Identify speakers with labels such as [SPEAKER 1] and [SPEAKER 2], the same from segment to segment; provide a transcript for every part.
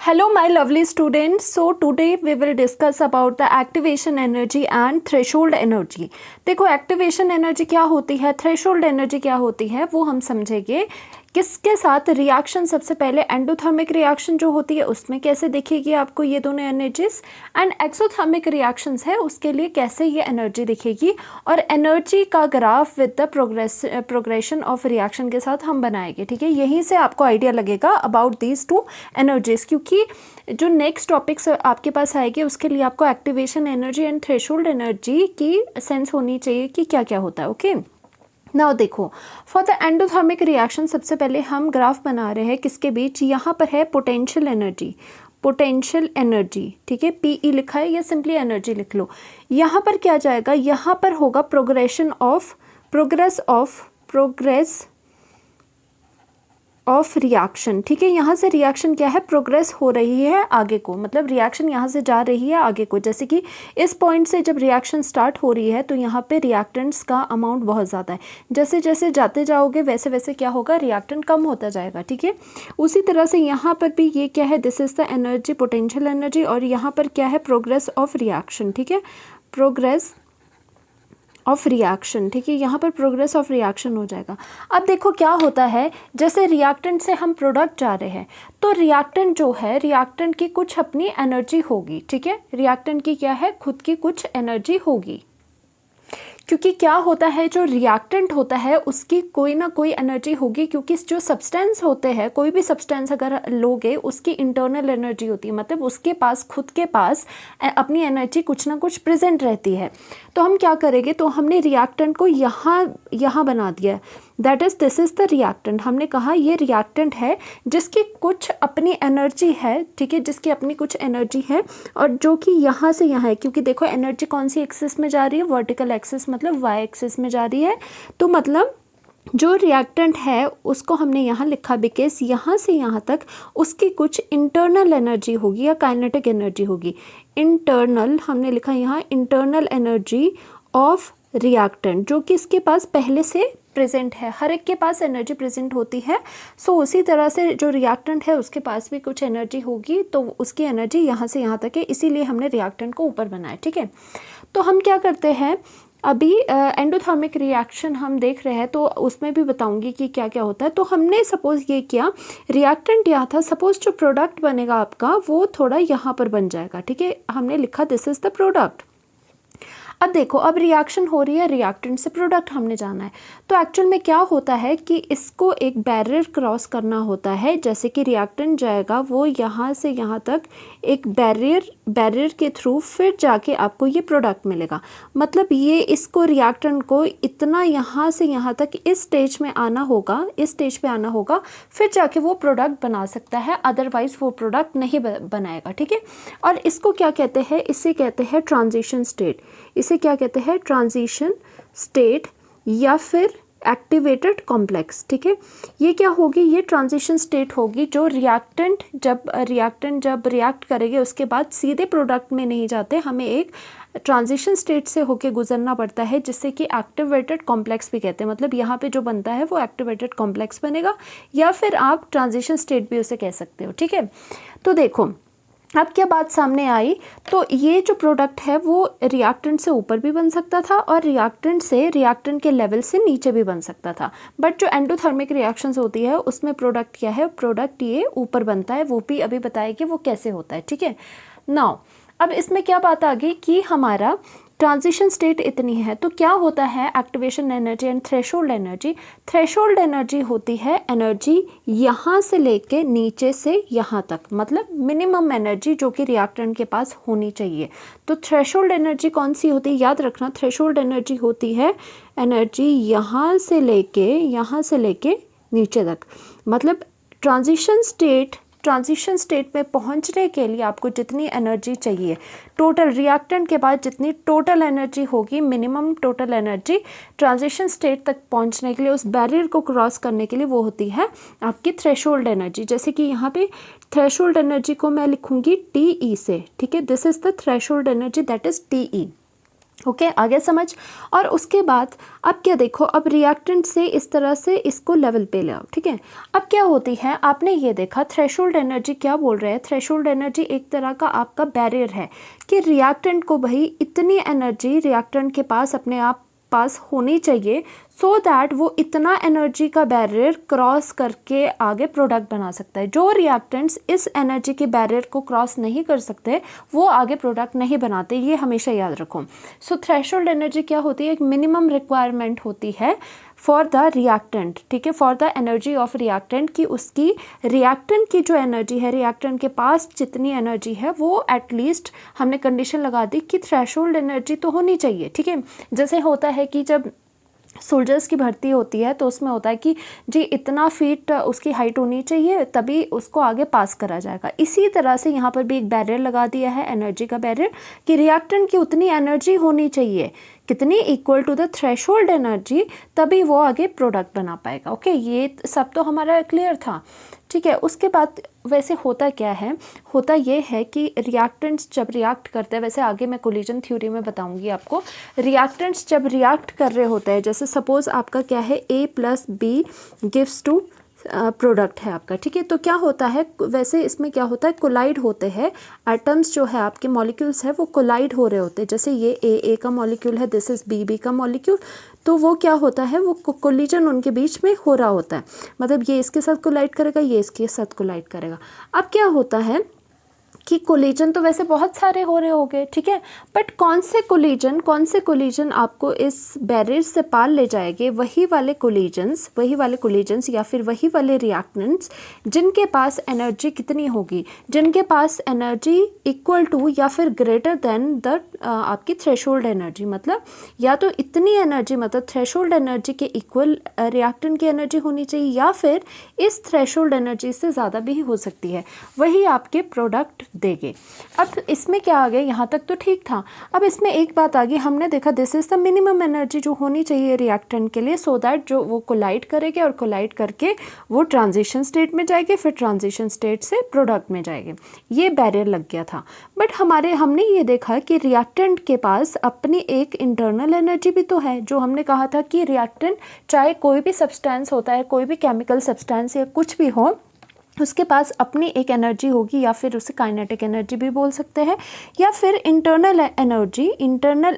[SPEAKER 1] Hello my lovely students. So today we will discuss about the activation energy and threshold energy. देखो activation energy क्या होती है, threshold energy क्या होती है, वो हम समझेंगे। किसके साथ रिएक्शन, सबसे पहले एंडोथर्मिक रिएक्शन जो होती है उसमें कैसे दिखेगी आपको ये दोनों एनर्जीज, एंड एक्सोथर्मिक रिएक्शंस है उसके लिए कैसे ये एनर्जी दिखेगी, और एनर्जी का graph with the progression of reaction के साथ हम बनाएंगे। ठीक है, यहीं से आपको आइडिया लगेगा अबाउट दीज टू एनर्जीज, क्योंकि जो नेक्स्ट टॉपिक्स आपके पास आएंगे उसके लिए आपको activation energy and threshold energy की सेंस होनी चाहिए कि क्या क्या होता है। ओके, नाउ देखो, फॉर द एंडोथर्मिक रिएक्शन सबसे पहले हम ग्राफ बना रहे हैं किसके बीच, यहाँ पर है पोटेंशियल एनर्जी, पोटेंशियल एनर्जी। ठीक है, पीई लिखा है या सिंपली एनर्जी लिख लो। यहाँ पर क्या जाएगा, यहाँ पर होगा प्रोग्रेस ऑफ रिएक्शन। ठीक है, यहाँ से रिएक्शन क्या है, प्रोग्रेस हो रही है आगे को, मतलब रिएक्शन यहाँ से जा रही है आगे को। जैसे कि इस पॉइंट से जब रिएक्शन स्टार्ट हो रही है तो यहाँ पे रिएक्टेंट्स का अमाउंट बहुत ज़्यादा है, जैसे जैसे जाते जाओगे वैसे वैसे क्या होगा, रिएक्टेंट कम होता जाएगा। ठीक है, उसी तरह से यहाँ पर भी ये क्या है, this is the energy, potential energy, और यहाँ पर क्या है, प्रोग्रेस ऑफ रिएक्शन। ठीक है, प्रोग्रेस ऑफ रिएक्शन। ठीक है, यहाँ पर प्रोग्रेस ऑफ रिएक्शन हो जाएगा। अब देखो क्या होता है, जैसे रिएक्टेंट से हम प्रोडक्ट जा रहे हैं तो रिएक्टेंट जो है, रिएक्टेंट की कुछ अपनी एनर्जी होगी। ठीक है, रिएक्टेंट की क्या है, खुद की कुछ एनर्जी होगी, क्योंकि क्या होता है, जो रिएक्टेंट होता है उसकी कोई ना कोई एनर्जी होगी, क्योंकि जो सब्सटेंस होते हैं, कोई भी सब्सटेंस अगर लोगे उसकी इंटरनल एनर्जी होती है, मतलब उसके पास खुद के पास अपनी एनर्जी कुछ ना कुछ प्रेजेंट रहती है। तो हम क्या करेंगे, तो हमने रिएक्टेंट को यहाँ बना दिया, that is this is the reactant. हमने कहा ये रिएक्टेंट है जिसकी कुछ अपनी एनर्जी है। ठीक है, जिसकी अपनी कुछ एनर्जी है, और जो कि यहाँ से यहाँ है, क्योंकि देखो एनर्जी कौन सी एक्सिस में जा रही है, वर्टिकल एक्सिस, मतलब वाई एक्सिस में जा रही है। तो मतलब जो रिएक्टेंट है उसको हमने यहाँ लिखा बिकॉज यहाँ से यहाँ तक उसकी कुछ इंटरनल एनर्जी होगी या काइनेटिक एनर्जी होगी। इंटरनल हमने लिखा यहाँ, इंटरनल एनर्जी ऑफ रिएक्टेंट, जो कि इसके पास पहले से प्रेजेंट है। हर एक के पास एनर्जी प्रेजेंट होती है। सो उसी तरह से जो रिएक्टेंट है उसके पास भी कुछ एनर्जी होगी, तो उसकी एनर्जी यहाँ से यहाँ तक है, इसीलिए हमने रिएक्टेंट को ऊपर बनाया। ठीक है, तो हम क्या करते हैं, अभी एंडोथर्मिक रिएक्शन हम देख रहे हैं तो उसमें भी बताऊंगी कि क्या क्या होता है। तो हमने सपोज ये किया, रिएक्टेंट यहाँ था, सपोज जो प्रोडक्ट बनेगा आपका वो थोड़ा यहाँ पर बन जाएगा। ठीक है, हमने लिखा दिस इज़ द प्रोडक्ट। अब देखो, अब रिएक्शन हो रही है, रिएक्टेंट से प्रोडक्ट हमने जाना है, तो एक्चुअल में क्या होता है कि इसको एक बैरियर क्रॉस करना होता है। जैसे कि रिएक्टेंट जाएगा वो यहाँ से यहाँ तक एक बैरियर के थ्रू, फिर जाके आपको ये प्रोडक्ट मिलेगा। मतलब ये इसको रिएक्टेंट को इतना यहाँ से यहाँ तक इस स्टेज में आना होगा, इस स्टेज पे आना होगा, फिर जाके वो प्रोडक्ट बना सकता है, अदरवाइज वो प्रोडक्ट नहीं बनाएगा। ठीक है, और इसको क्या कहते हैं, इसे कहते हैं ट्रांजिशन स्टेट। इसे क्या कहते हैं, ट्रांजिशन स्टेट या फिर एक्टिवेटेड कॉम्प्लेक्स। ठीक है, ये क्या होगी, ये ट्रांजिशन स्टेट होगी। जो रिएक्टेंट जब रिएक्ट करेंगे उसके बाद सीधे प्रोडक्ट में नहीं जाते, हमें एक ट्रांजिशन स्टेट से होके गुजरना पड़ता है, जिससे कि एक्टिवेटेड कॉम्प्लेक्स भी कहते हैं। मतलब यहाँ पे जो बनता है वो एक्टिवेटेड कॉम्प्लेक्स बनेगा, या फिर आप ट्रांजिशन स्टेट भी उसे कह सकते हो। ठीक है, तो देखो अब क्या बात सामने आई, तो ये जो प्रोडक्ट है वो रिएक्टेंट से ऊपर भी बन सकता था और रिएक्टेंट के लेवल से नीचे भी बन सकता था। बट जो एंडोथर्मिक रिएक्शंस होती है उसमें प्रोडक्ट क्या है, प्रोडक्ट ये ऊपर बनता है, वो भी अभी बताएगी वो कैसे होता है। ठीक है, नाउ अब इसमें क्या बात आ गई कि हमारा ट्रांजिशन स्टेट इतनी है, तो क्या होता है, activation energy and threshold energy. Threshold energy होती है एनर्जी यहाँ से लेके नीचे से यहाँ तक, मतलब मिनिमम एनर्जी जो कि रिएक्टेंट के पास होनी चाहिए। तो थ्रेशोल्ड एनर्जी कौन सी होती है, याद रखना, थ्रेशोल्ड एनर्जी होती है एनर्जी यहाँ से लेके नीचे तक। मतलब ट्रांजिशन स्टेट में पहुंचने के लिए आपको जितनी एनर्जी चाहिए, टोटल रिएक्टेंट के बाद जितनी टोटल एनर्जी होगी, minimum total energy transition state तक पहुंचने के लिए, उस बैरियर को क्रॉस करने के लिए, वो होती है आपकी थ्रेशोल्ड एनर्जी। जैसे कि यहाँ पे थ्रेशोल्ड एनर्जी को मैं लिखूंगी TE से। ठीक है, this is the threshold energy, that is TE। Okay आगे समझ। और उसके बाद अब क्या देखो, अब रिएक्टेंट से इस तरह से इसको लेवल पे ले आओ, ठीक है। अब क्या होती है, आपने ये देखा थ्रेशोल्ड एनर्जी क्या बोल रहे हैं, थ्रेशोल्ड एनर्जी एक तरह का आपका बैरियर है कि रिएक्टेंट को भाई इतनी एनर्जी रिएक्टेंट के पास अपने आप पास होनी चाहिए सो दैट वो इतना एनर्जी का बैरियर क्रॉस करके आगे प्रोडक्ट बना सकता है। जो रिएक्टेंट्स इस एनर्जी के बैरियर को क्रॉस नहीं कर सकते वो आगे प्रोडक्ट नहीं बनाते, ये हमेशा याद रखो। सो थ्रेशोल्ड एनर्जी क्या होती है, एक मिनिमम रिक्वायरमेंट होती है फॉर द रिएक्टेंट, ठीक है, for the energy of reactant, की उसकी रिएक्टेंट की जो एनर्जी है, रिएक्टेंट के पास जितनी एनर्जी है वो एटलीस्ट हमने कंडीशन लगा दी कि थ्रेशोल्ड एनर्जी तो होनी चाहिए, ठीक है। जैसे होता है कि जब सोल्जर्स की भर्ती होती है तो उसमें होता है कि जी इतना फीट उसकी हाइट होनी चाहिए तभी उसको आगे पास करा जाएगा। इसी तरह से यहाँ पर भी एक बैरियर लगा दिया है, एनर्जी का बैरियर, कि रिएक्टेंट की उतनी एनर्जी होनी चाहिए, कितनी, equal to the threshold energy, तभी वो आगे प्रोडक्ट बना पाएगा। ओके ये सब तो हमारा क्लियर था, ठीक है। उसके बाद वैसे होता क्या है, होता ये है कि रिएक्टेंट्स जब रिएक्ट करते हैं, वैसे आगे मैं कोलिजन थ्योरी में बताऊंगी आपको, रिएक्टेंट्स जब रिएक्ट कर रहे होते हैं, जैसे सपोज आपका क्या है A+B गिव्स टू प्रोडक्ट है आपका, ठीक है। तो क्या होता है, वैसे इसमें क्या होता है, कोलाइड होते हैं एटम्स, जो है आपके मॉलिक्यूल्स है वो कोलाइड हो रहे होते हैं। जैसे ये ए का मॉलिक्यूल है, दिस इज बी का मॉलिक्यूल, तो वो क्या होता है, वो कोलिजन उनके बीच में हो रहा होता है, मतलब ये इसके साथ कोलाइड करेगा, ये इसके साथ कोलाइड करेगा। अब क्या होता है कि कोलिजन तो वैसे बहुत सारे हो रहे होंगे, ठीक है, बट कौन से कोलिजन आपको इस बैरियर से पार ले जाएंगे, वही वाले कोलिजन्स या फिर वही वाले रिएक्टेंट्स जिनके पास एनर्जी कितनी होगी, जिनके पास एनर्जी इक्वल टू या फिर ग्रेटर देन द आपकी थ्रेशोल्ड एनर्जी, मतलब या तो इतनी एनर्जी, मतलब थ्रेशोल्ड एनर्जी के इक्वल रिएक्टेंट की एनर्जी होनी चाहिए, या फिर इस थ्रेशोल्ड एनर्जी से ज़्यादा भी हो सकती है, वही आपके प्रोडक्ट देंगे। अब इसमें क्या आ गया, यहाँ तक तो ठीक था। अब इसमें एक बात आ गई, हमने देखा this is the minimum energy जो होनी चाहिए रिएक्टेंट के लिए, सो दैट जो वो कोलाइड करेंगे और कोलाइड करके वो ट्रांजिशन स्टेट में जाएंगे, फिर ट्रांजिशन स्टेट से प्रोडक्ट में जाएंगे। ये बैरियर लग गया था। बट हमने ये देखा कि रिएक्टेंट के पास अपनी एक इंटरनल एनर्जी भी तो है, जो हमने कहा था कि रिएक्टेंट चाहे कोई भी सब्सटेंस होता है, कोई भी केमिकल सब्सटेंस या कुछ भी हो, उसके पास अपनी एक एनर्जी होगी, या फिर उसे काइनेटिक एनर्जी भी बोल सकते हैं, या फिर इंटरनल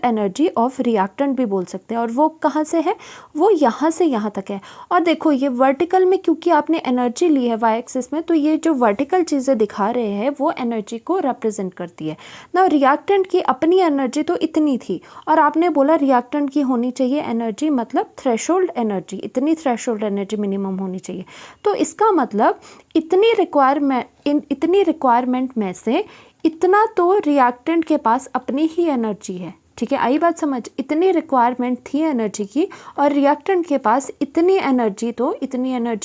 [SPEAKER 1] एनर्जी ऑफ रिएक्टेंट भी बोल सकते हैं। और वो कहाँ से है, वो यहाँ से यहाँ तक है। और देखो ये वर्टिकल में क्योंकि आपने एनर्जी ली है वाई एक्सिस में, तो ये जो वर्टिकल चीज़ें दिखा रहे हैं वो एनर्जी को रिप्रेजेंट करती है ना। रिएक्टेंट की अपनी एनर्जी तो इतनी थी, और आपने बोला रिएक्टेंट की होनी चाहिए एनर्जी, मतलब थ्रेशोल्ड एनर्जी, इतनी थ्रेशोल्ड एनर्जी मिनिमम होनी चाहिए। तो इसका मतलब इतनी रिक्वायरमेंट में से इतना तो रिएक्टेंट के पास अपनी ही एनर्जी है, ठीक है, आई बात समझ। इतनी रिक्वायरमेंट थी एनर्जी की, और रिएक्टेंट के पास इतनी एनर्जी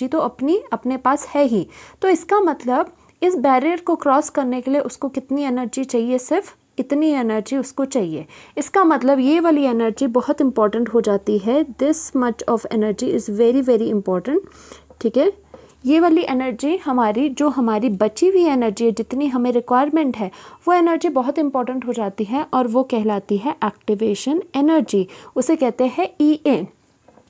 [SPEAKER 1] तो अपने पास है ही। तो इसका मतलब इस बैरियर को क्रॉस करने के लिए उसको कितनी एनर्जी चाहिए, सिर्फ इतनी एनर्जी उसको चाहिए। इसका मतलब ये वाली एनर्जी बहुत इंपॉर्टेंट हो जाती है, this much of energy is very very important, ठीक है। ये वाली एनर्जी हमारी बची हुई एनर्जी है, जितनी हमें रिक्वायरमेंट है, वो एनर्जी बहुत इंपॉर्टेंट हो जाती है, और वो कहलाती है एक्टिवेशन एनर्जी, उसे कहते हैं EA।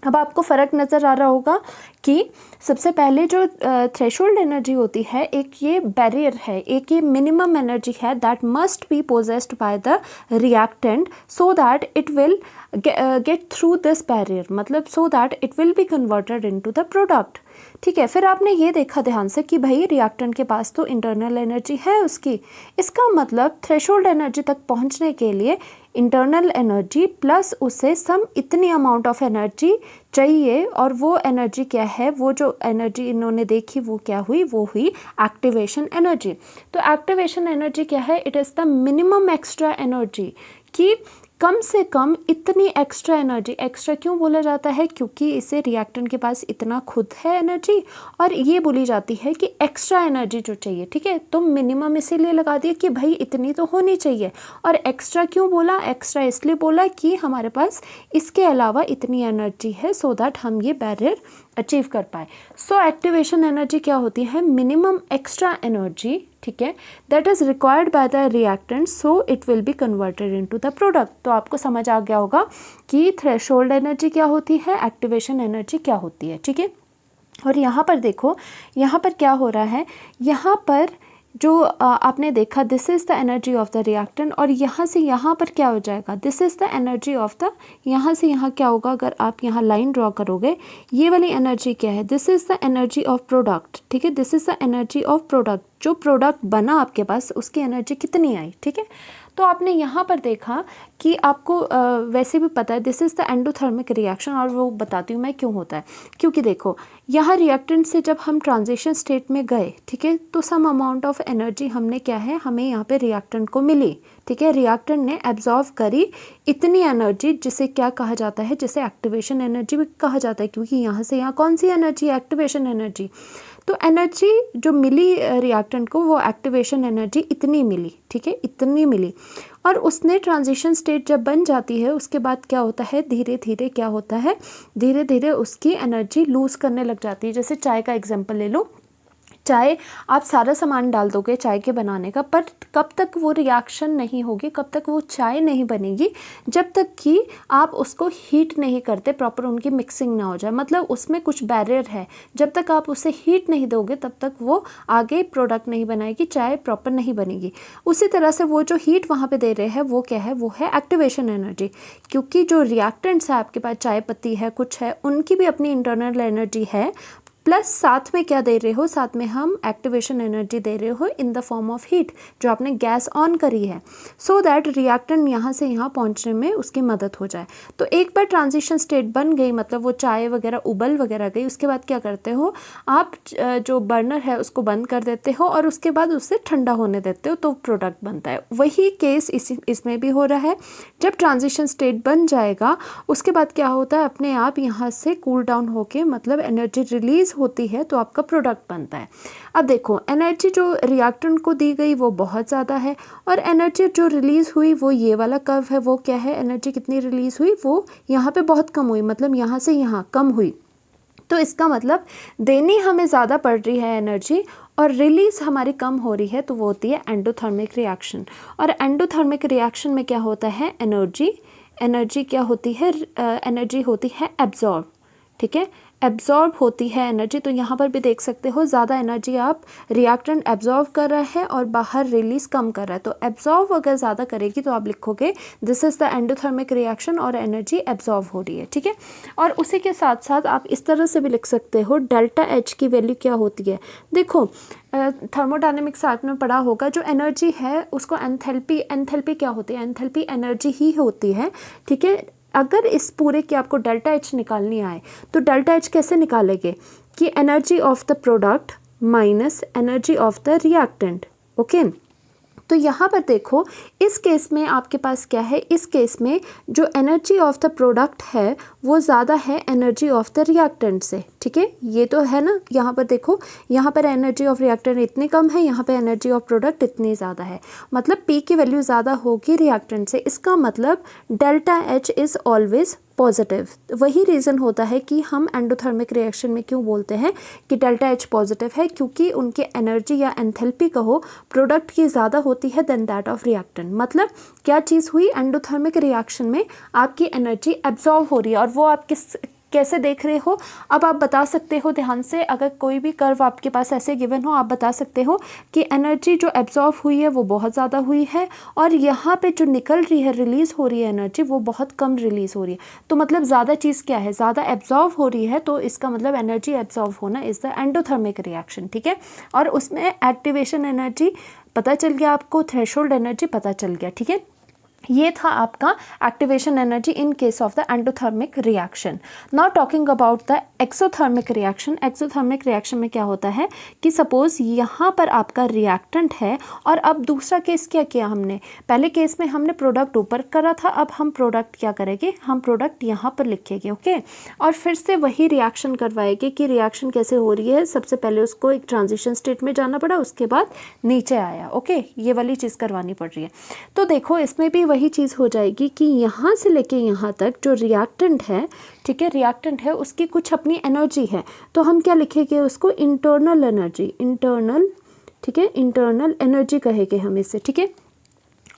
[SPEAKER 1] अब आपको फ़र्क नज़र आ रहा होगा कि सबसे पहले जो थ्रेशोल्ड एनर्जी होती है, एक ये बैरियर है, एक ये मिनिमम एनर्जी है that must be possessed by the reactant so that it will get through this barrier, मतलब so that it will be converted into the product, ठीक है। फिर आपने ये देखा ध्यान से कि भाई रिएक्टेंट के पास तो इंटरनल एनर्जी है उसकी, इसका मतलब थ्रेशोल्ड एनर्जी तक पहुंचने के लिए इंटरनल एनर्जी प्लस उसे सम इतनी अमाउंट ऑफ एनर्जी चाहिए, और वो एनर्जी क्या है, वो जो एनर्जी इन्होंने देखी वो क्या हुई, वो हुई एक्टिवेशन एनर्जी। तो एक्टिवेशन एनर्जी क्या है, it is the minimum extra energy, कि कम से कम इतनी एक्स्ट्रा एनर्जी, एक्स्ट्रा क्यों बोला जाता है, क्योंकि इसे रिएक्टेंट के पास इतना खुद है एनर्जी, और ये बोली जाती है कि एक्स्ट्रा एनर्जी जो चाहिए, ठीक है। तो मिनिमम इसीलिए लगा दिया कि भाई इतनी तो होनी चाहिए, और एक्स्ट्रा क्यों बोला, एक्स्ट्रा इसलिए बोला कि हमारे पास इसके अलावा इतनी एनर्जी है, सो दैट हम ये बैरियर अचीव कर पाए। सो एक्टिवेशन एनर्जी क्या होती है, मिनिमम एक्स्ट्रा एनर्जी, ठीक है, that is required by the reactant, so it will be converted into the product. तो आपको समझ आ गया होगा कि थ्रेशोल्ड एनर्जी क्या होती है, एक्टिवेशन एनर्जी क्या होती है। ठीक है, और यहाँ पर देखो, यहाँ पर क्या हो रहा है, यहाँ पर जो आपने देखा this is the energy of the reactant, और यहाँ से यहाँ पर क्या हो जाएगा, this is the energy of the, यहाँ से यहाँ क्या होगा, अगर आप यहाँ लाइन ड्रॉ करोगे, ये वाली एनर्जी क्या है, this is the energy of product. ठीक है, this is the energy of product, जो प्रोडक्ट बना आपके पास उसकी एनर्जी कितनी आई। ठीक है, तो आपने यहाँ पर देखा कि आपको वैसे भी पता है this is the endothermic reaction, और वो बताती हूँ मैं क्यों होता है। क्योंकि देखो यहाँ रिएक्टेंट से जब हम ट्रांजिशन स्टेट में गए, ठीक है, तो सम अमाउंट ऑफ एनर्जी हमने क्या है, हमें यहाँ पे रिएक्टेंट को मिली। ठीक है, रिएक्टेंट ने एब्जॉर्व करी इतनी एनर्जी, जिसे क्या कहा जाता है, जिसे एक्टिवेशन एनर्जी भी कहा जाता है, क्योंकि यहाँ से यहाँ कौन सी एनर्जी, एक्टिवेशन एनर्जी। तो एनर्जी जो मिली रिएक्टेंट को, वो एक्टिवेशन एनर्जी इतनी मिली। ठीक है, इतनी मिली, और उसने ट्रांजिशन स्टेट जब बन जाती है उसके बाद क्या होता है, धीरे धीरे क्या होता है, धीरे धीरे उसकी एनर्जी लूज़ करने लग जाती है। जैसे चाय का एग्जांपल ले लो, चाय आप सारा सामान डाल दोगे चाय के बनाने का, पर कब तक वो रिएक्शन नहीं होगी, कब तक वो चाय नहीं बनेगी, जब तक कि आप उसको हीट नहीं करते, प्रॉपर उनकी मिक्सिंग ना हो जाए। मतलब उसमें कुछ बैरियर है, जब तक आप उसे हीट नहीं दोगे तब तक वो आगे प्रोडक्ट नहीं बनाएगी, चाय प्रॉपर नहीं बनेगी। उसी तरह से वो जो हीट वहाँ पे दे रहे हैं वो क्या है, वो है एक्टिवेशन एनर्जी, क्योंकि जो रिएक्टेंट्स है आपके पास, चाय पत्ती है, कुछ है, उनकी भी अपनी इंटरनल एनर्जी है, प्लस साथ में क्या दे रहे हो, साथ में हम एक्टिवेशन एनर्जी दे रहे हो in the form of heat, जो आपने गैस ऑन करी है, सो दैट रिएक्टेंट यहाँ से यहाँ पहुँचने में उसकी मदद हो जाए। तो एक बार ट्रांजिशन स्टेट बन गई, मतलब वो चाय वगैरह उबल वगैरह गई, उसके बाद क्या करते हो आप, जो बर्नर है उसको बंद कर देते हो और उसके बाद उससे ठंडा होने देते हो, तो प्रोडक्ट बनता है। वही केस इसमें भी हो रहा है। जब ट्रांजिशन स्टेट बन जाएगा उसके बाद क्या होता है, अपने आप यहाँ से कूल डाउन होके, मतलब एनर्जी रिलीज होती है, तो आपका प्रोडक्ट बनता है। अब देखो एनर्जी जो रिएक्टेंट को दी गई वो बहुत ज़्यादा है, और एनर्जी जो रिलीज़ हुई वो ये वाला कर्व है, वो क्या है, एनर्जी कितनी रिलीज़ हुई, वो यहाँ पे बहुत कम हुई, मतलब यहाँ से यहाँ कम हुई। तो इसका मतलब देनी हमें ज़्यादा पड़ रही है एनर्जी, और रिलीज़ हमारी कम हो रही है, तो वो होती है एंडोथर्मिक रिएक्शन। और एंडोथर्मिक रिएक्शन में क्या होता है, एनर्जी क्या होती है, एनर्जी होती है एब्जॉर्ब। ठीक है, एब्जॉर्ब होती है एनर्जी। तो यहाँ पर भी देख सकते हो ज़्यादा एनर्जी आप रिएक्टेंट एब्जॉर्ब कर रहा है और बाहर रिलीज़ कम कर रहा है। तो एब्जॉर्ब अगर ज़्यादा करेगी तो आप लिखोगे this is the endothermic reaction, और एनर्जी एब्जॉर्ब हो रही है। ठीक है, और उसी के साथ साथ आप इस तरह से भी लिख सकते हो, डेल्टा एच की वैल्यू क्या होती है। देखो थर्मोडायनेमिक्स आर्ट में पढ़ा होगा, जो एनर्जी है उसको एंथैल्पी क्या होती है, एंथैल्पी एनर्जी ही होती है। ठीक है, अगर इस पूरे की आपको डेल्टा एच निकालनी आए तो डेल्टा एच कैसे निकालेंगे, कि energy of the product minus energy of the reactant. Okay, तो यहाँ पर देखो इस केस में आपके पास क्या है, इस केस में जो एनर्जी ऑफ द प्रोडक्ट है वो ज़्यादा है एनर्जी ऑफ द रिएक्टेंट से। ठीक है, ये तो है ना, यहाँ पर देखो, यहाँ पर एनर्जी ऑफ रिएक्टेंट इतनी कम है, यहाँ पे एनर्जी ऑफ प्रोडक्ट इतनी ज़्यादा है, मतलब पी की वैल्यू ज़्यादा होगी रिएक्टेंट से। इसका मतलब delta H is always positive. वही रीज़न होता है कि हम एंडोथर्मिक रिएक्शन में क्यों बोलते हैं कि डेल्टा एच पॉजिटिव है, क्योंकि उनकी एनर्जी या एंथैल्पी कहो प्रोडक्ट की ज़्यादा होती है देन दैट ऑफ रिएक्टेंट। मतलब क्या चीज़ हुई, एंडोथर्मिक रिएक्शन में आपकी एनर्जी एब्जॉर्ब हो रही है, और वो आप कैसे देख रहे हो, अब आप बता सकते हो ध्यान से, अगर कोई भी कर्व आपके पास ऐसे गिवन हो, आप बता सकते हो कि एनर्जी जो एब्जॉर्ब हुई है वो बहुत ज़्यादा हुई है, और यहाँ पे जो निकल रही है, रिलीज़ हो रही है एनर्जी, वो बहुत कम रिलीज़ हो रही है। तो मतलब ज़्यादा चीज़ क्या है, ज़्यादा एब्जॉर्ब हो रही है, तो इसका मतलब एनर्जी एब्जॉर्ब होना इज़ द एंडोथर्मिक रिएक्शन। ठीक है, और उसमें एक्टिवेशन एनर्जी पता चल गया आपको, थ्रेशोल्ड एनर्जी पता चल गया। ठीक है, ये था आपका activation energy in case of the endothermic reaction. Now talking about the exothermic reaction. Exothermic reaction में क्या होता है कि सपोज यहाँ पर आपका रिएक्टेंट है, और अब दूसरा केस क्या किया हमने, पहले केस में हमने प्रोडक्ट ऊपर करा था, अब हम प्रोडक्ट क्या करेंगे, हम प्रोडक्ट यहाँ पर लिखेंगे। ओके, और फिर से वही रिएक्शन करवाएंगे कि रिएक्शन कैसे हो रही है। सबसे पहले उसको एक ट्रांजिशन स्टेट में जाना पड़ा, उसके बाद नीचे आया। ओके, ये वाली चीज़ करवानी पड़ रही है। तो देखो इसमें भी वही चीज़ हो जाएगी कि यहाँ से लेके यहाँ तक जो रिएक्टेंट है, ठीक है, रिएक्टेंट है उसकी कुछ अपनी एनर्जी है, तो हम क्या लिखेंगे उसको, इंटरनल एनर्जी, इंटरनल ठीक है, इंटरनल एनर्जी कहेंगे हम इसे, ठीक है,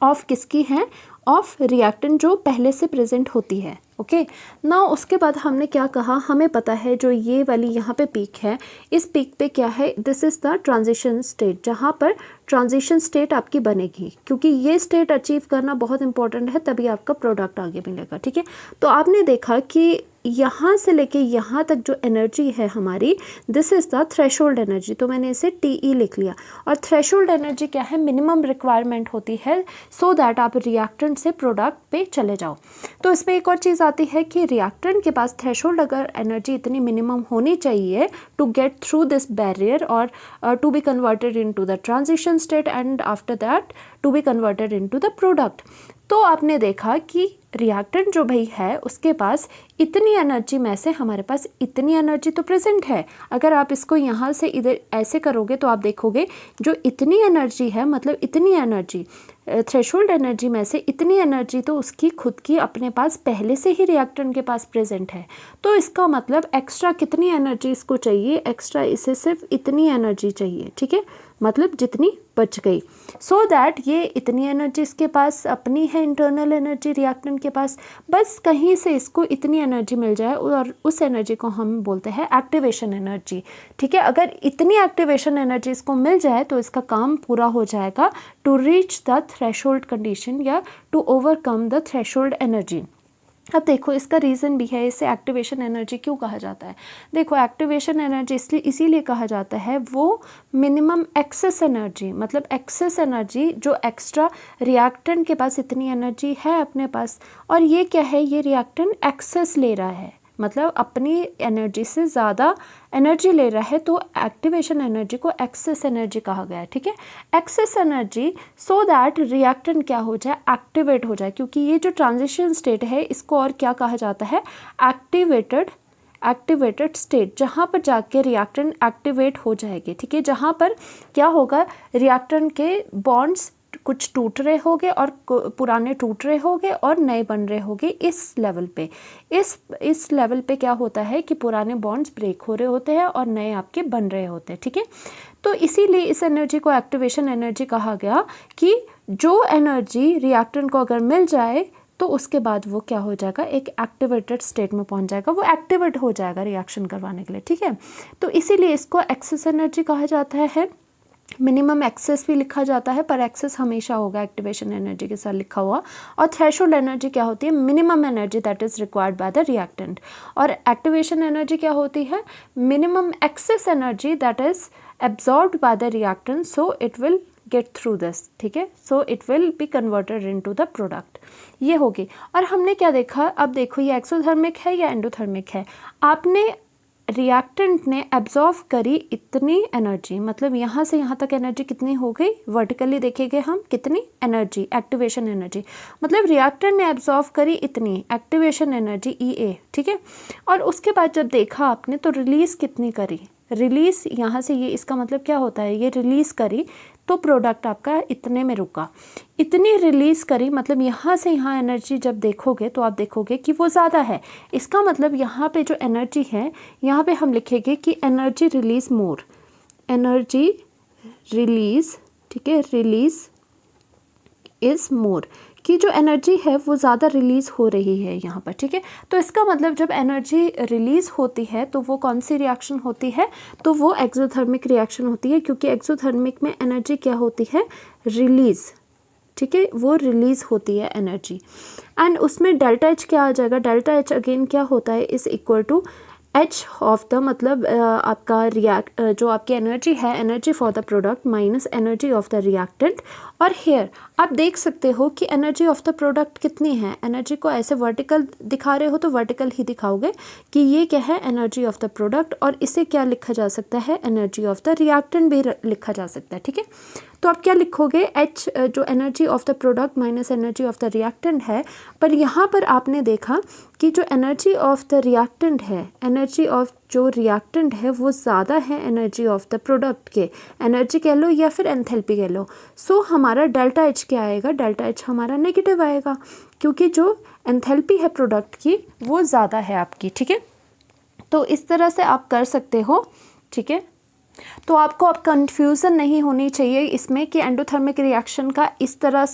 [SPEAKER 1] ऑफ किसकी है, ऑफ रिएक्टेंट जो पहले से प्रेजेंट होती है। ओके ना, उसके बाद हमने क्या कहा, हमें पता है जो ये वाली यहाँ पे पीक है, इस पीक पे क्या है, this is the transition state, जहाँ पर ट्रांजिशन स्टेट आपकी बनेगी, क्योंकि ये स्टेट अचीव करना बहुत इंपॉर्टेंट है, तभी आपका प्रोडक्ट आगे मिलेगा। ठीक है, तो आपने देखा कि यहाँ से लेके यहाँ तक जो एनर्जी है हमारी, this is the threshold energy, तो मैंने इसे TE लिख लिया। और थ्रेशोल्ड एनर्जी क्या है, मिनिमम रिक्वायरमेंट होती है सो दैट आप रिएक्टेंट से प्रोडक्ट पे चले जाओ। तो इसमें एक और चीज़ आती है कि रिएक्टेंट के पास थ्रेशोल्ड अगर एनर्जी इतनी मिनिमम होनी चाहिए to get through this barrier और to be converted into the transition state and after that to be converted into the product. तो आपने देखा कि रिएक्टेंट जो भाई है उसके पास इतनी एनर्जी में से हमारे पास इतनी एनर्जी तो प्रेजेंट है। अगर आप इसको यहाँ से इधर ऐसे करोगे तो आप देखोगे जो इतनी एनर्जी है, मतलब इतनी एनर्जी थ्रेशोल्ड एनर्जी में से इतनी एनर्जी तो उसकी खुद की अपने पास पहले से ही रिएक्टेंट के पास प्रेजेंट है। तो इसका मतलब एक्स्ट्रा कितनी एनर्जी इसको चाहिए, एक्स्ट्रा इसे सिर्फ इतनी एनर्जी चाहिए। ठीक है, मतलब जितनी बच गई, सो दैट ये इतनी एनर्जी इसके पास अपनी है, इंटरनल एनर्जी रिएक्टेंट के पास, बस कहीं से इसको इतनी एनर्जी मिल जाए और उस एनर्जी को हम बोलते हैं एक्टिवेशन एनर्जी। ठीक है, अगर इतनी एक्टिवेशन एनर्जी इसको मिल जाए तो इसका काम पूरा हो जाएगा to reach the threshold condition या to overcome the threshold energy. अब देखो इसका रीज़न भी है, इसे एक्टिवेशन एनर्जी क्यों कहा जाता है। देखो एक्टिवेशन एनर्जी इसीलिए कहा जाता है, वो मिनिमम एक्सेस एनर्जी, मतलब एक्सेस एनर्जी जो एक्स्ट्रा रिएक्टेंट के पास इतनी एनर्जी है अपने पास, और ये क्या है, ये रिएक्टेंट एक्सेस ले रहा है, मतलब अपनी एनर्जी से ज़्यादा एनर्जी ले रहा है, तो एक्टिवेशन एनर्जी को एक्सेस एनर्जी कहा गया है। ठीक है, excess energy so that reactant क्या हो जाए, एक्टिवेट हो जाए, क्योंकि ये जो ट्रांजिशन स्टेट है इसको और क्या कहा जाता है, एक्टिवेटेड स्टेट, जहाँ पर जाके रिएक्टेंट एक्टिवेट हो जाएगी। ठीक है, जहाँ पर क्या होगा, रिएक्टेंट के बॉन्ड्स कुछ टूट रहे होंगे और पुराने टूट रहे होंगे और नए बन रहे होंगे। इस लेवल पे इस लेवल पे क्या होता है कि पुराने बॉन्ड्स ब्रेक हो रहे होते हैं और नए आपके बन रहे होते हैं। ठीक है, तो इसीलिए इस एनर्जी को एक्टिवेशन एनर्जी कहा गया कि जो एनर्जी रिएक्टेंट को अगर मिल जाए तो उसके बाद वो क्या हो जाएगा, एक एक्टिवेटेड स्टेट में पहुंच जाएगा, वो एक्टिवेट हो जाएगा रिएक्शन करवाने के लिए। ठीक है, तो इसीलिए इसको एक्सेस एनर्जी कहा जाता है। मिनिमम एक्सेस भी लिखा जाता है, पर एक्सेस हमेशा होगा एक्टिवेशन एनर्जी के साथ लिखा हुआ। और थ्रेशोल्ड एनर्जी क्या होती है, minimum energy that is required by the reactant. और एक्टिवेशन एनर्जी क्या होती है, minimum excess energy that is absorbed by the reactant, so it will get through this. ठीक है, so it will be converted into the product, ये होगी। और हमने क्या देखा, अब देखो ये एक्सोथर्मिक है या एंडोथर्मिक है। आपने रिएक्टेंट ने एब्जॉर्व करी इतनी एनर्जी, मतलब यहाँ से यहाँ तक एनर्जी कितनी हो गई, वर्टिकली देखेंगे हम कितनी एनर्जी, एक्टिवेशन एनर्जी, मतलब रिएक्टेंट ने एब्जॉर्व करी इतनी एक्टिवेशन एनर्जी EA। ठीक है, और उसके बाद जब देखा आपने तो रिलीज़ कितनी करी, रिलीज़ यहाँ से, ये इसका मतलब क्या होता है, ये रिलीज़ करी तो प्रोडक्ट आपका इतने में रुका, इतनी रिलीज़ करी, मतलब यहाँ से यहाँ एनर्जी जब देखोगे तो आप देखोगे कि वो ज़्यादा है। इसका मतलब यहाँ पे जो एनर्जी है, यहाँ पे हम लिखेंगे कि एनर्जी रिलीज़ मोर, एनर्जी रिलीज़, ठीक है, रिलीज़ इज़ मोर, कि जो एनर्जी है वो ज़्यादा रिलीज़ हो रही है यहाँ पर। ठीक है, तो इसका मतलब जब एनर्जी रिलीज़ होती है तो वो कौन सी रिएक्शन होती है, तो वो एक्सोथर्मिक रिएक्शन होती है, क्योंकि एक्सोथर्मिक में एनर्जी क्या होती है, रिलीज़। ठीक है, वो रिलीज़ होती है एनर्जी, एंड उसमें डेल्टा H क्या आ जाएगा, डेल्टा H अगेन क्या होता है, is equal to H of the, मतलब आपका जो आपकी एनर्जी है, energy for the product minus energy of the reactant. और हेयर आप देख सकते हो कि एनर्जी ऑफ द प्रोडक्ट कितनी है, एनर्जी को ऐसे वर्टिकल दिखा रहे हो तो वर्टिकल ही दिखाओगे कि ये क्या है, एनर्जी ऑफ द प्रोडक्ट, और इसे क्या लिखा जा सकता है, एनर्जी ऑफ द रिएक्टेंट भी लिखा जा सकता है। ठीक है, तो आप क्या लिखोगे, H जो energy of the product minus energy of the reactant है, पर यहाँ पर आपने देखा कि जो एनर्जी ऑफ द रिएक्टेंट है, एनर्जी ऑफ जो रिएक्टेंट है वो ज़्यादा है एनर्जी ऑफ द प्रोडक्ट के, एनर्जी कह लो या फिर एंथैल्पी कह लो। सो हमारा डेल्टा H क्या आएगा, डेल्टा H हमारा नेगेटिव आएगा, क्योंकि जो एंथैल्पी है प्रोडक्ट की वो ज़्यादा है आपकी। ठीक है, तो इस तरह से आप कर सकते हो। ठीक है, तो आपको अब कंफ्यूजन नहीं होनी चाहिए इसमें कि एंडोथर्मिक रिएक्शन का इस तरह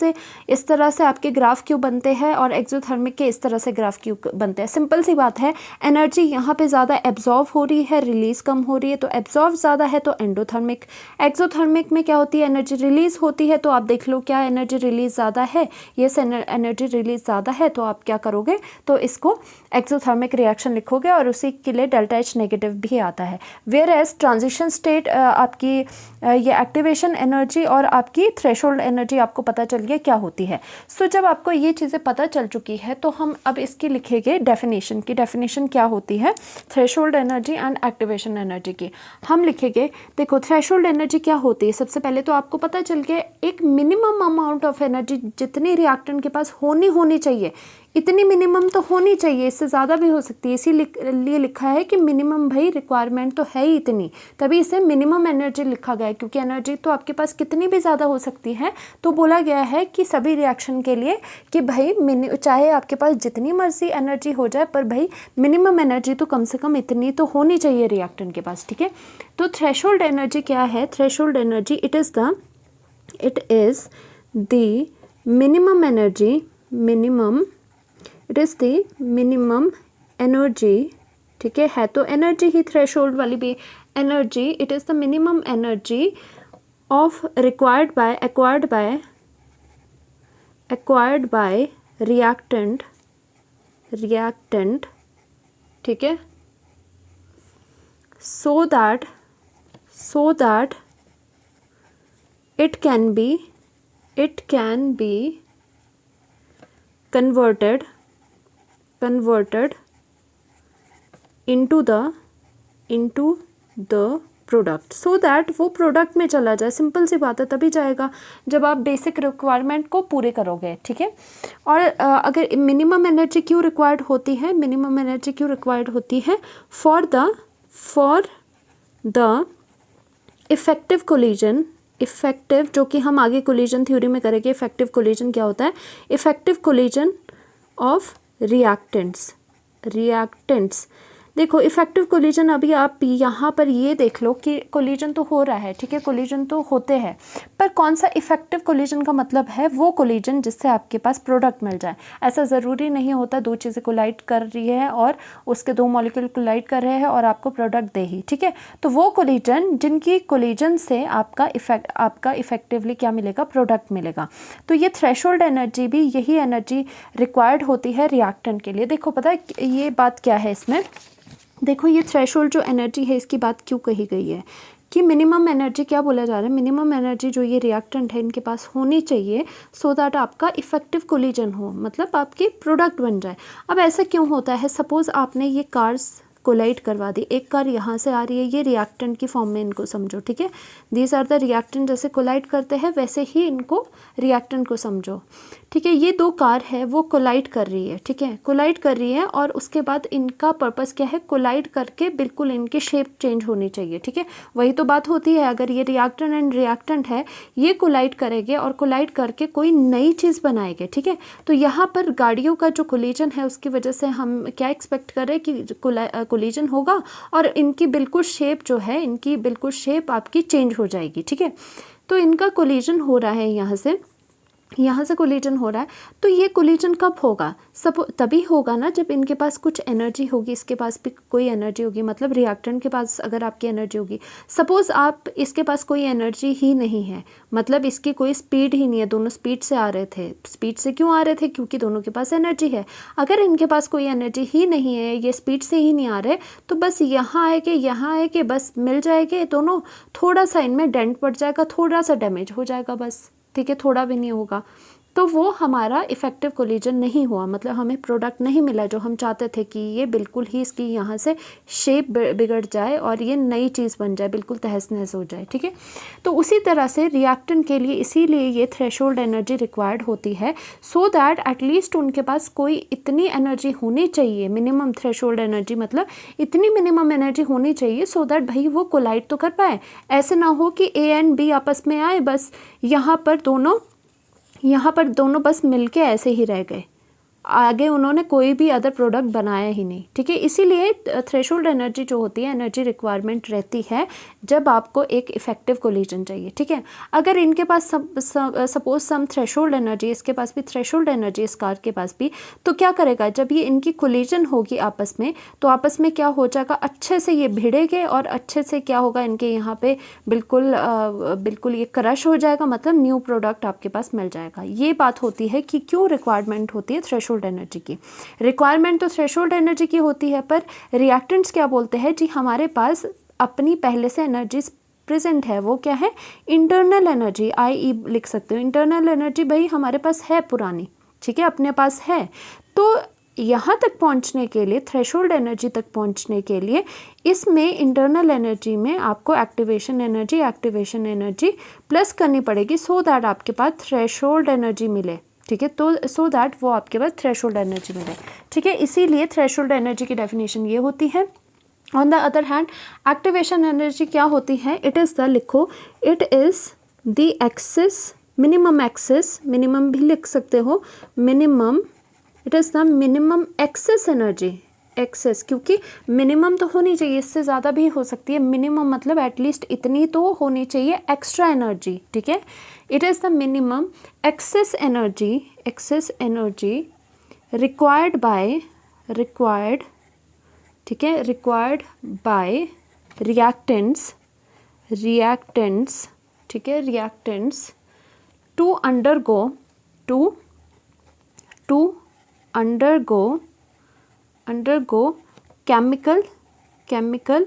[SPEAKER 1] से आपके ग्राफ क्यों बनते हैं और एक्सोथर्मिक के इस तरह से ग्राफ क्यों बनते हैं। सिंपल सी बात है, एनर्जी यहाँ पे ज़्यादा एब्जॉर्व हो रही है, रिलीज़ कम हो रही है, तो एब्जॉर्व ज़्यादा है तो एंडोथर्मिक। एक्सोथर्मिक में क्या होती है, एनर्जी रिलीज़ होती है, तो आप देख लो क्या एनर्जी रिलीज़ ज़्यादा है, यस एनर्जी रिलीज़ ज़्यादा है, तो आप क्या करोगे, तो इसको एक्सोथर्मिक रिएक्शन लिखोगे और उसी के लिए डेल्टा H नेगेटिव भी आता है। वेयर एज ट्रांजिशन स्टेट आपकी ये एक्टिवेशन एनर्जी और आपकी थ्रेशोल्ड एनर्जी आपको पता चल गया क्या होती है। सो जब आपको ये चीज़ें पता चल चुकी है तो हम अब इसकी लिखेंगे डेफिनेशन की, डेफिनेशन क्या होती है threshold energy and activation energy की। हम लिखेंगे, देखो थ्रेशोल्ड एनर्जी क्या होती है, सबसे पहले तो आपको पता चल गया एक मिनिमम अमाउंट ऑफ एनर्जी जितनी रिएक्टेंट के पास होनी चाहिए, इतनी मिनिमम तो होनी चाहिए, इससे ज़्यादा भी हो सकती है, इसीलिए लिखा है कि मिनिमम भाई रिक्वायरमेंट तो है ही इतनी, तभी इसे मिनिमम एनर्जी लिखा गया है, क्योंकि एनर्जी तो आपके पास कितनी भी ज़्यादा हो सकती है। तो बोला गया है कि सभी रिएक्शन के लिए कि भाई चाहे आपके पास जितनी मर्जी एनर्जी हो जाए पर भाई मिनिमम एनर्जी तो कम से कम इतनी तो होनी चाहिए रिएक्टेंट के पास, ठीक है। तो थ्रेशोल्ड एनर्जी क्या है, threshold energy it is the minimum energy, it is the minimum energy, ठीक है तो एनर्जी ही थ्रेशोल्ड वाली भी energy, it is the minimum energy of acquired by reactant, ठीक है, so that it can be converted into the product, so that वो product में चला जाए। सिंपल सी बात है, तभी जाएगा जब आप बेसिक रिक्वायरमेंट को पूरे करोगे, ठीक है। और अगर मिनिमम एनर्जी क्यों रिक्वायर्ड होती है, मिनिमम एनर्जी क्यों रिक्वायर्ड होती है, for the effective collision, effective जो कि हम आगे कोलिजन थ्योरी में करेंगे, इफेक्टिव कोलिजन क्या होता है, इफेक्टिव कोलिजन ऑफ रिएक्टेंट्स। देखो इफेक्टिव कोलिजन, अभी आप यहाँ पर ये देख लो कि कोलिजन तो हो रहा है, ठीक है, कोलिजन तो होते हैं, पर कौन सा इफेक्टिव कोलिजन का मतलब है वो कोलिजन जिससे आपके पास प्रोडक्ट मिल जाए। ऐसा ज़रूरी नहीं होता दो चीज़ें कोलाइड कर रही है और उसके दो मॉलिक्यूल कोलाइड कर रहे हैं और आपको प्रोडक्ट दे ही, ठीक है। तो वो कोलिजन जिनकी कोलिजन से आपका इफेक्टिवली क्या मिलेगा, प्रोडक्ट मिलेगा। तो ये थ्रेशोल्ड एनर्जी भी यही एनर्जी रिक्वायर्ड होती है रिएक्टेंट के लिए। देखो पता है ये बात क्या है इसमें, देखो ये थ्रेशोल्ड जो एनर्जी है इसकी बात क्यों कही गई है कि मिनिमम एनर्जी, क्या बोला जा रहा है, मिनिमम एनर्जी जो ये रिएक्टेंट है इनके पास होनी चाहिए सो दैट आपका इफेक्टिव कोलिजन हो, मतलब आपके प्रोडक्ट बन जाए। अब ऐसा क्यों होता है, सपोज़ आपने ये कार्स कोलाइड करवा दी, एक कार यहाँ से आ रही है, ये रिएक्टेंट की फॉर्म में इनको समझो, ठीक है, दीज आर द रिएक्टेंट, जैसे कोलाइड करते हैं वैसे ही इनको रिएक्टेंट को समझो, ठीक है। ये दो कार है वो कोलाइड कर रही है, ठीक है, कोलाइड कर रही है और उसके बाद इनका पर्पस क्या है, कोलाइड करके बिल्कुल इनकी शेप चेंज होनी चाहिए, ठीक है। वही तो बात होती है, अगर ये रिएक्टेंट एंड रिएक्टेंट है, ये कोलाइड करेंगे और कोलाइड करके कोई नई चीज़ बनाएंगे, ठीक है। तो यहाँ पर गाड़ियों का जो कोलिजन है उसकी वजह से हम क्या एक्सपेक्ट कर रहे हैं कि कोलिजन होगा और इनकी बिल्कुल शेप जो है, इनकी बिल्कुल शेप आपकी चेंज हो जाएगी, ठीक है। तो इनका कोलिजन हो रहा है, यहाँ से कोलिजन हो रहा है, तो ये कोलिजन कब होगा, तभी होगा ना जब इनके पास कुछ एनर्जी होगी, इसके पास भी कोई एनर्जी होगी, मतलब रिएक्टेंट के पास अगर आपकी एनर्जी होगी। सपोज़ आप इसके पास कोई एनर्जी ही नहीं है, मतलब इसकी कोई स्पीड ही नहीं है, दोनों स्पीड से आ रहे थे, स्पीड से क्यों आ रहे थे, क्योंकि दोनों के पास एनर्जी है। अगर इनके पास कोई एनर्जी ही नहीं है, ये स्पीड से ही नहीं आ रहे, तो बस यहाँ आए के बस मिल जाएंगे दोनों, थोड़ा सा इनमें डेंट पड़ जाएगा, थोड़ा सा डैमेज हो जाएगा बस, ठीक है, थोड़ा भी नहीं होगा, तो वो हमारा इफेक्टिव कोलिजन नहीं हुआ, मतलब हमें प्रोडक्ट नहीं मिला जो हम चाहते थे कि ये बिल्कुल ही इसकी यहाँ से शेप बिगड़ जाए और ये नई चीज़ बन जाए, बिल्कुल तहस नहस हो जाए, ठीक है। तो उसी तरह से रिएक्टेंट के लिए इसीलिए ये थ्रेशोल्ड एनर्जी रिक्वायर्ड होती है, सो दैट एटलीस्ट उनके पास कोई इतनी एनर्जी होनी चाहिए, मिनिमम थ्रेशोल्ड एनर्जी मतलब इतनी मिनिमम एनर्जी होनी चाहिए सो दैट भाई वो कोलाइड तो कर पाए। ऐसे ना हो कि ए एंड बी आपस में आए, बस यहाँ पर दोनों बस मिलके ऐसे ही रह गए, आगे उन्होंने कोई भी अदर प्रोडक्ट बनाया ही नहीं, ठीक है। इसीलिए थ्रेशोल्ड एनर्जी जो होती है, एनर्जी रिक्वायरमेंट रहती है जब आपको एक इफेक्टिव कोलिजन चाहिए, ठीक है। अगर इनके पास सपोज सम थ्रेशोल्ड एनर्जी, इसके पास भी थ्रेशोल्ड एनर्जी, इस कार के पास भी, तो क्या करेगा, जब ये इनकी कोलिजन होगी आपस में, तो आपस में क्या हो जाएगा, अच्छे से ये भिड़ेंगे और अच्छे से क्या होगा, इनके यहाँ पे बिल्कुल ये क्रश हो जाएगा, मतलब न्यू प्रोडक्ट आपके पास मिल जाएगा। ये बात होती है कि क्यों रिक्वायरमेंट होती है थ्रेशोल्ड एनर्जी की। रिक्वायरमेंट तो थ्रेशोल्ड एनर्जी की होती है, पर रिएक्टेंट्स क्या बोलते हैं जी, हमारे पास अपनी पहले से एनर्जी प्रेजेंट है। वो क्या है, इंटरनल एनर्जी, आई लिख सकते हो। इंटरनल एनर्जी भाई हमारे पास है पुरानी, ठीक है, अपने पास है। तो यहाँ तक पहुँचने के लिए, थ्रेशोल्ड एनर्जी तक पहुँचने के लिए, इसमें इंटरनल एनर्जी में आपको एक्टिवेशन एनर्जी प्लस करनी पड़ेगी, सो दैट आपके पास थ्रेशोल्ड एनर्जी मिले, ठीक है। तो सो दैट वो आपके पास थ्रेशोल्ड एनर्जी मिले, ठीक है। इसीलिए थ्रेशोल्ड एनर्जी की डेफिनेशन ये होती है। On the other hand activation energy क्या होती है, इट इज़ द, लिखो, it is the excess, minimum भी लिख सकते हो, minimum, it is the minimum excess energy, excess, क्योंकि मिनिमम तो होनी चाहिए, इससे ज़्यादा भी हो सकती है, मिनिमम मतलब एटलीस्ट इतनी तो होनी चाहिए एक्स्ट्रा एनर्जी, ठीक है। It is the minimum excess energy required by, ठीक है, रिक्वायर्ड बाय रिएक्टेंट्स, ठीक है, reactants to undergo chemical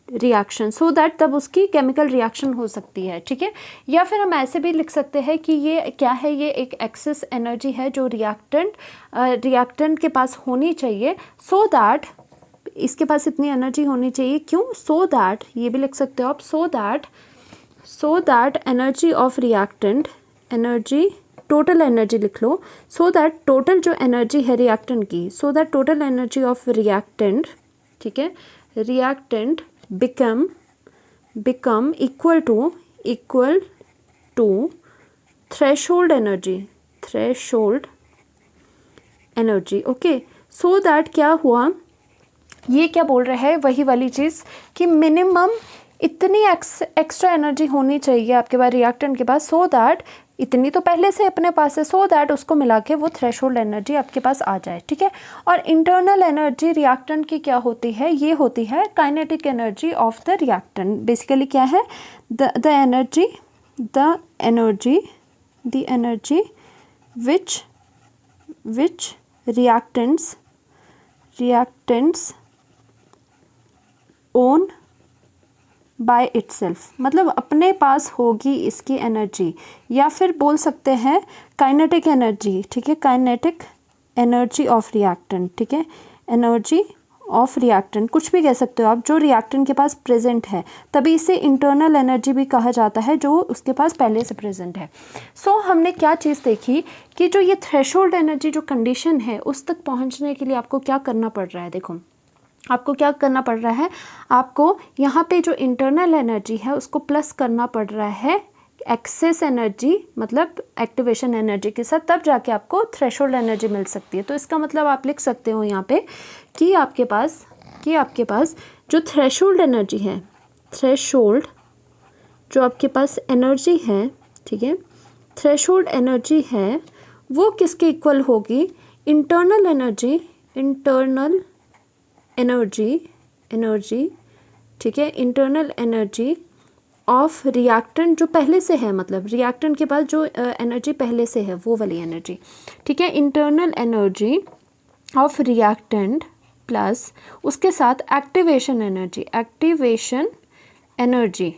[SPEAKER 1] reaction, so that तब उसकी केमिकल रिएक्शन हो सकती है, ठीक है। या फिर हम ऐसे भी लिख सकते हैं कि ये क्या है, ये एक एक्सेस एनर्जी है जो रिएक्टेंट के पास होनी चाहिए, सो दैट इसके पास इतनी एनर्जी होनी चाहिए, क्यों, सो दैट, ये भी लिख सकते हो आप, so that energy of reactant, energy, total energy लिख लो, सो दैट टोटल जो एनर्जी है रिएक्टेंट की, so that total energy of reactant, ठीक है, reactant become equal to threshold energy, okay. So that क्या हुआ, ये क्या बोल रहा है, वही वाली चीज़ कि मिनिमम इतनी एक्स्ट्रा एनर्जी होनी चाहिए आपके पास रिएक्टेंट के पास, सो दैट इतनी तो पहले से अपने पास है, सो दैट उसको मिला के वो थ्रेशोल्ड एनर्जी आपके पास आ जाए, ठीक है। और इंटरनल एनर्जी रिएक्टेंट की क्या होती है, ये होती है kinetic energy of the reactant. Basically क्या है, the energy which reactants own by itself, मतलब अपने पास होगी इसकी एनर्जी, या फिर बोल सकते हैं काइनेटिक एनर्जी, ठीक है, काइनेटिक एनर्जी ऑफ रिएक्टेंट, ठीक है, एनर्जी ऑफ रिएक्टेंट, कुछ भी कह सकते हो आप, जो रिएक्टेंट के पास प्रेजेंट है, तभी इसे इंटरनल एनर्जी भी कहा जाता है, जो उसके पास पहले से प्रेजेंट है। सो हमने क्या चीज़ देखी कि जो ये थ्रेशोल्ड एनर्जी जो कंडीशन है, उस तक पहुँचने के लिए आपको क्या करना पड़ रहा है, देखो आपको क्या करना पड़ रहा है, आपको यहाँ पे जो इंटरनल एनर्जी है उसको प्लस करना पड़ रहा है एक्सेस एनर्जी, मतलब एक्टिवेशन एनर्जी के साथ, तब जाके आपको थ्रेशोल्ड एनर्जी मिल सकती है। तो इसका मतलब आप लिख सकते हो यहाँ पे कि आपके पास जो थ्रेशोल्ड एनर्जी है, थ्रेशोल्ड जो आपके पास एनर्जी है, ठीक है, थ्रेशोल्ड एनर्जी है, वो किसके इक्वल होगी, इंटरनल एनर्जी, ठीक है, इंटरनल एनर्जी ऑफ रिएक्टेंट जो पहले से है, मतलब रिएक्टेंट के पास जो एनर्जी पहले से है वो वाली एनर्जी, ठीक है, internal energy of reactant plus उसके साथ एक्टिवेशन एनर्जी,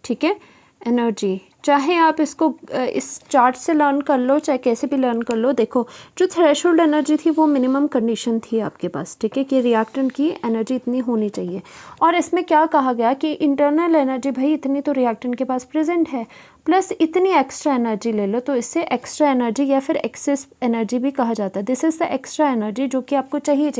[SPEAKER 1] ठीक है, एनर्जी, चाहे आप इसको इस चार्ट से लर्न कर लो, चाहे कैसे भी लर्न कर लो। देखो जो थ्रेशोल्ड एनर्जी थी वो मिनिमम कंडीशन थी आपके पास, ठीक है, कि रिएक्टेंट की एनर्जी इतनी होनी चाहिए, और इसमें क्या कहा गया कि इंटरनल एनर्जी भाई इतनी तो रिएक्टेंट के पास प्रेजेंट है, प्लस इतनी एक्स्ट्रा एनर्जी ले लो, तो इससे एक्स्ट्रा एनर्जी या फिर एक्सेस एनर्जी भी कहा जाता है। This is the extra energy जो कि आपको चाहिए,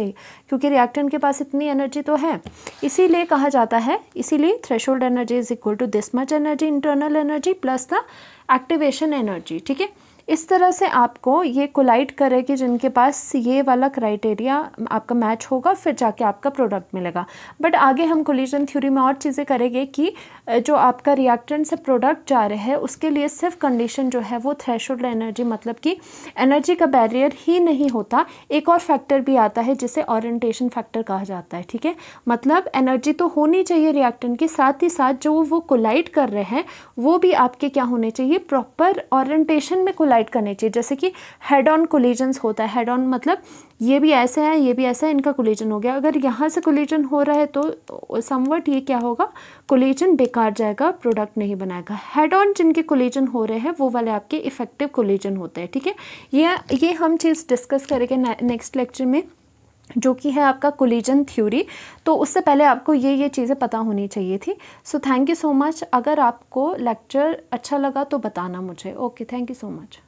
[SPEAKER 1] क्योंकि रिएक्टेंट के पास इतनी एनर्जी तो है, इसीलिए कहा जाता है, इसीलिए threshold energy is equal to this much energy internal energy plus the activation energy, ठीक है। इस तरह से आपको ये कोलाइड करेगी जिनके पास ये वाला क्राइटेरिया आपका मैच होगा, फिर जाके आपका प्रोडक्ट मिलेगा। बट आगे हम कोलिजन थ्योरी में और चीज़ें करेंगे कि जो आपका रिएक्टेंट से प्रोडक्ट जा रहे हैं उसके लिए सिर्फ कंडीशन जो है वो थ्रेशोल्ड एनर्जी, मतलब कि एनर्जी का बैरियर ही नहीं होता, एक और फैक्टर भी आता है जिसे ओरिएंटेशन फैक्टर कहा जाता है। ठीक है, मतलब एनर्जी तो होनी चाहिए रिएक्टेंट के, साथ ही साथ जो वो कोलाइड कर रहे हैं वो भी आपके क्या होने चाहिए, प्रॉपर ओरिएंटेशन में कोलाइड करने चाहिए। जैसे कि हेड ऑन कोलिजन्स होता है, हेड ऑन मतलब ये भी ऐसे है ये भी ऐसा है, इनका कोलिजन हो गया, अगर यहाँ से कोलिजन हो रहा है तो समवट ये क्या होगा, कोलिजन बेकार जाएगा, प्रोडक्ट नहीं बनाएगा। हेड ऑन जिनके कोलिजन हो रहे हैं वो वाले आपके इफेक्टिव कोलिजन होते हैं। ठीक है, ये हम चीज़ डिस्कस करेंगे नेक्स्ट लेक्चर में, जो कि है आपका कोलिजन थ्योरी। तो उससे पहले आपको ये चीज़ें पता होनी चाहिए थी। So thank you so much. अगर आपको लेक्चर अच्छा लगा तो बताना मुझे। Okay, thank you so much.